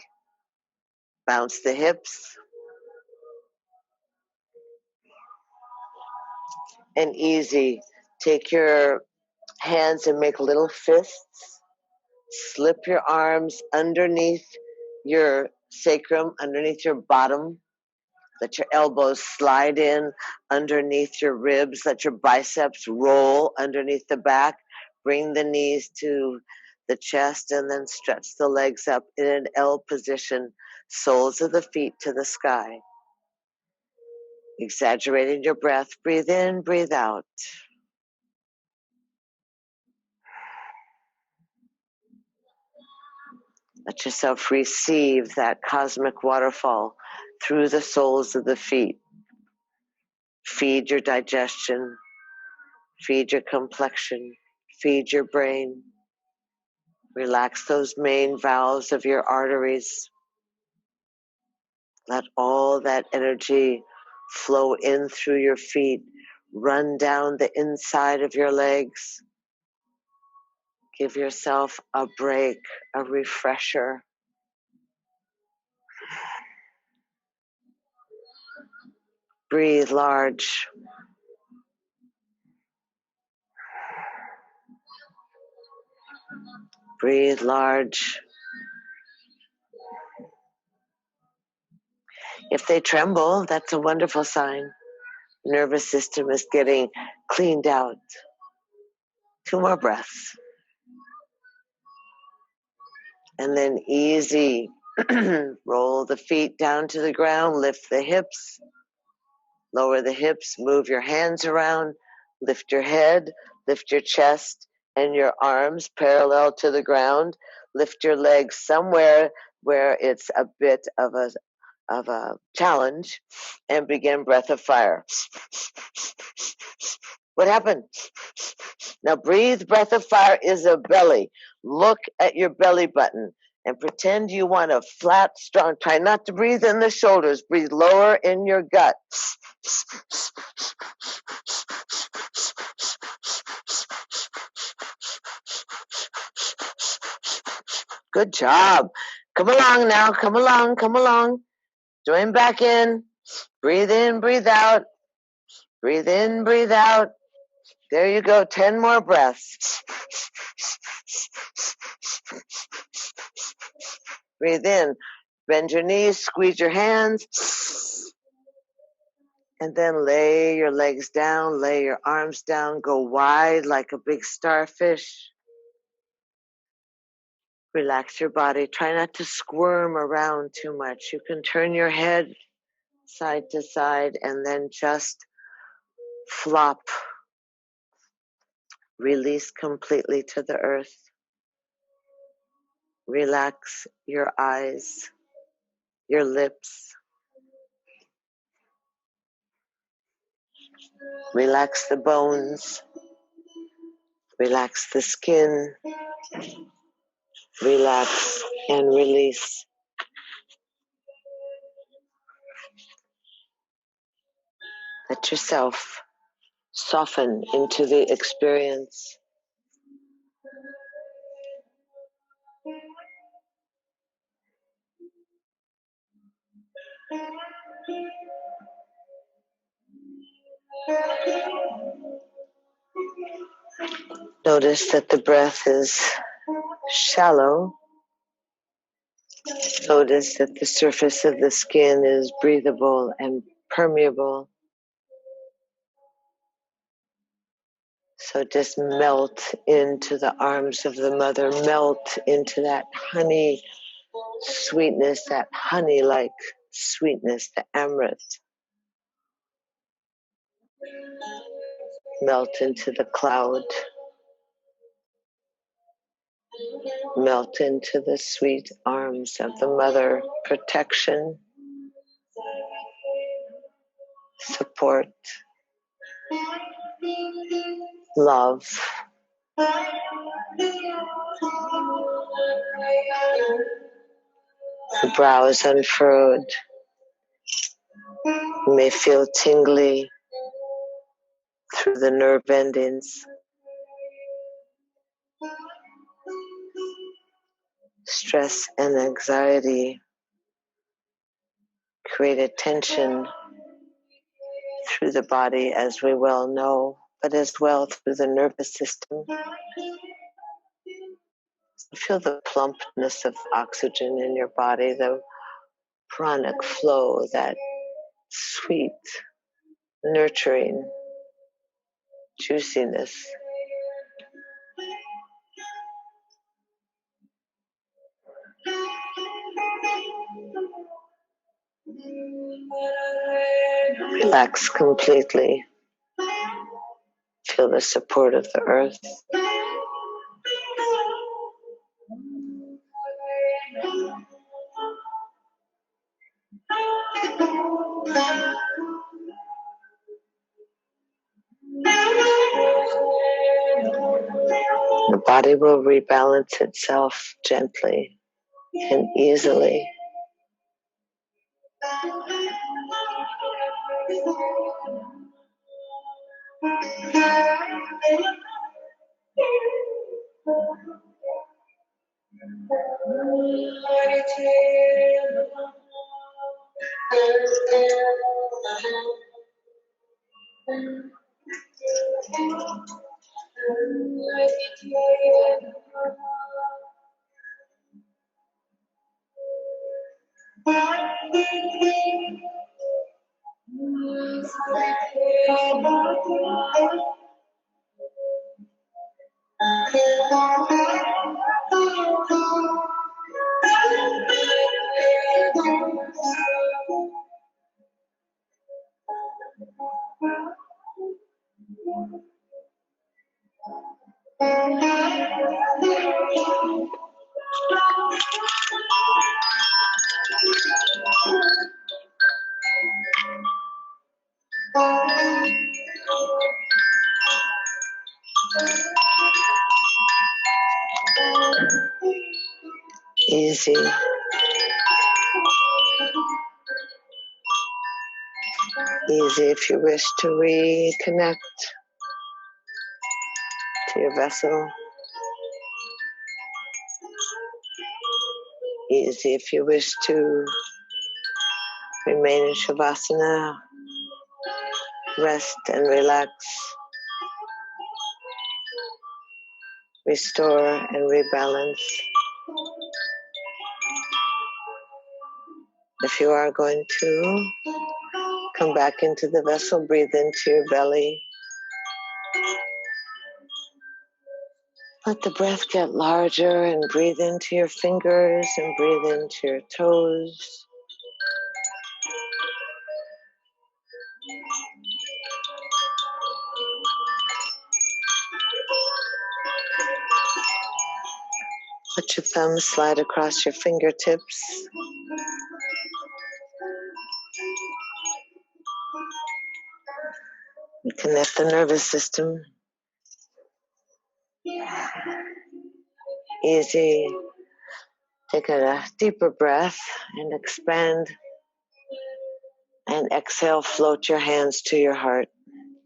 Bounce the hips. And easy. Take your hands and make little fists. Slip your arms underneath your sacrum, underneath your bottom. Let your elbows slide in underneath your ribs. Let your biceps roll underneath the back. Bring the knees to the chest and then stretch the legs up in an L position, soles of the feet to the sky. Exaggerating your breath. Breathe in, breathe out. Let yourself receive that cosmic waterfall through the soles of the feet. Feed your digestion, feed your complexion, feed your brain. Relax those main valves of your arteries. Let all that energy flow in through your feet, run down the inside of your legs. Give yourself a break, a refresher. Breathe large. Breathe large. If they tremble, that's a wonderful sign. Nervous system is getting cleaned out. 2 more breaths. And then easy. Roll the feet down to the ground, lift the hips, lower the hips, move your hands around, lift your head, lift your chest and your arms parallel to the ground. Lift your legs somewhere where it's a bit of a challenge, and begin breath of fire. What happened? Now breathe. Breath of fire is a belly. Look at your belly button and pretend you want a flat, strong. Try not to breathe in the shoulders. Breathe lower in your gut. Good job. Come along now. Come along. Come along. Join back in. Breathe in, breathe out. Breathe in, breathe out. There you go. 10 more breaths. Breathe in. Bend your knees, squeeze your hands. And then lay your legs down, lay your arms down, go wide like a big starfish. Relax your body. Try not to squirm around too much. You can turn your head side to side and then just flop. Release completely to the earth. Relax your eyes, your lips. Relax the bones. Relax the skin. Relax and release. Let yourself soften into the experience. Notice that the breath is shallow. Notice that the surface of the skin is breathable and permeable. So just melt into the arms of the mother, melt into that honey sweetness, that honey-like sweetness, the amrit. Melt into the cloud. Melt into the sweet arms of the mother, protection, support, love. The brow is unfurrowed. You may feel tingly through the nerve endings. Stress and anxiety create a tension through the body, as we well know, but as well through the nervous system. Feel the plumpness of oxygen in your body, the pranic flow, that sweet, nurturing juiciness. Relax completely. Feel the support of the earth. The body will rebalance itself gently and easily. easy. Easy if you wish to reconnect to your vessel. Easy if you wish to remain in Shavasana, rest and relax, restore and rebalance. If you are going to come back into the vessel, breathe into your belly. Let the breath get larger and breathe into your fingers and breathe into your toes. Let your thumbs slide across your fingertips. And connect the nervous system. Easy. Take a deeper breath and expand. And exhale, float your hands to your heart.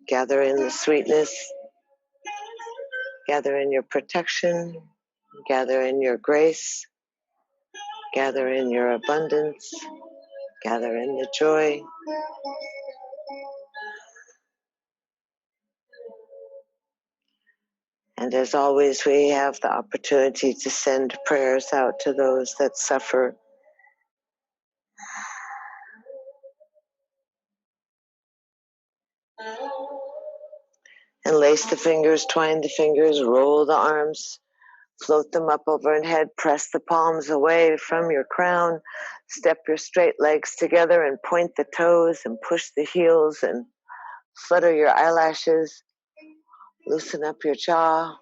Gather in the sweetness. Gather in your protection. Gather in your grace. Gather in your abundance. Gather in the joy. And as always, we have the opportunity to send prayers out to those that suffer. And lace the fingers, twine the fingers, roll the arms, float them up overhead, press the palms away from your crown, step your straight legs together and point the toes and push the heels and flutter your eyelashes, loosen up your jaw.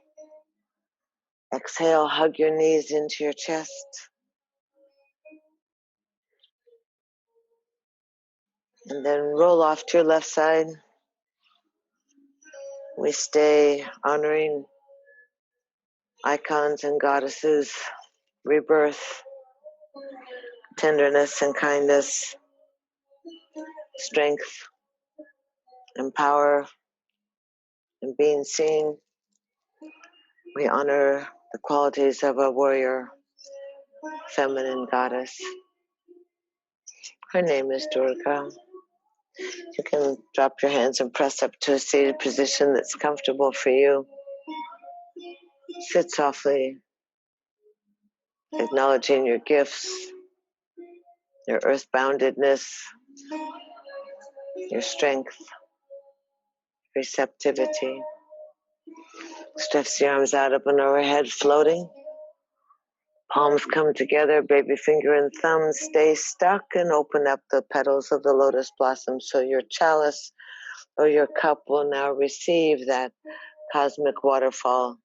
Exhale, hug your knees into your chest. And then roll off to your left side. We stay honoring icons and goddesses, rebirth, tenderness and kindness, strength and power, and being seen. We honor the qualities of a warrior, feminine goddess. Her name is Durga. You can drop your hands and press up to a seated position that's comfortable for you. Sit softly, acknowledging your gifts, your earth-boundedness, your strength, receptivity. Stretch the arms out up and overhead, floating. Palms come together, baby finger and thumb stay stuck, and open up the petals of the lotus blossom so your chalice or your cup will now receive that cosmic waterfall,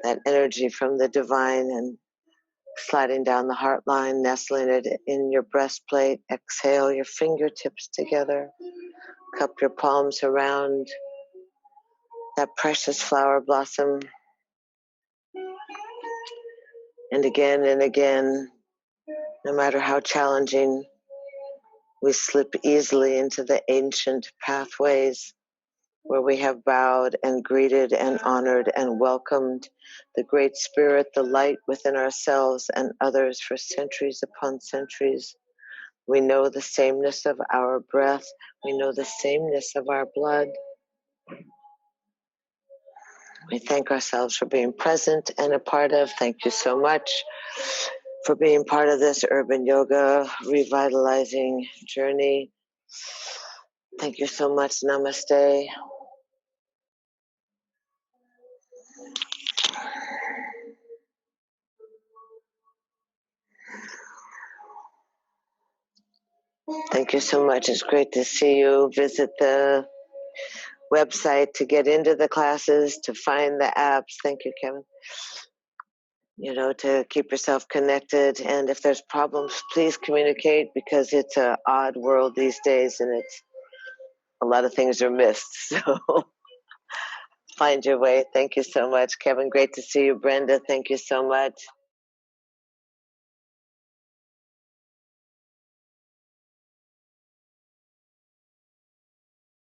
that energy from the divine, and sliding down the heart line, nestling it in your breastplate. Exhale your fingertips together, cup your palms around that precious flower blossom. And again, no matter how challenging, we slip easily into the ancient pathways where we have bowed and greeted and honored and welcomed the Great Spirit, the light within ourselves and others for centuries upon centuries. We know the sameness of our breath. We know the sameness of our blood. We thank ourselves for being present and a part of. Thank you so much for being part of this urban yoga revitalizing journey. Thank you so much. Namaste. Thank you so much. It's great to see you. Visit the website to get into the classes, to find the apps. Thank you, Kevin. To keep yourself connected. And if there's problems, please communicate, because it's an odd world these days and it's a lot of things are missed. So find your way. Thank you so much, Kevin. Great to see you. Brenda, thank you so much.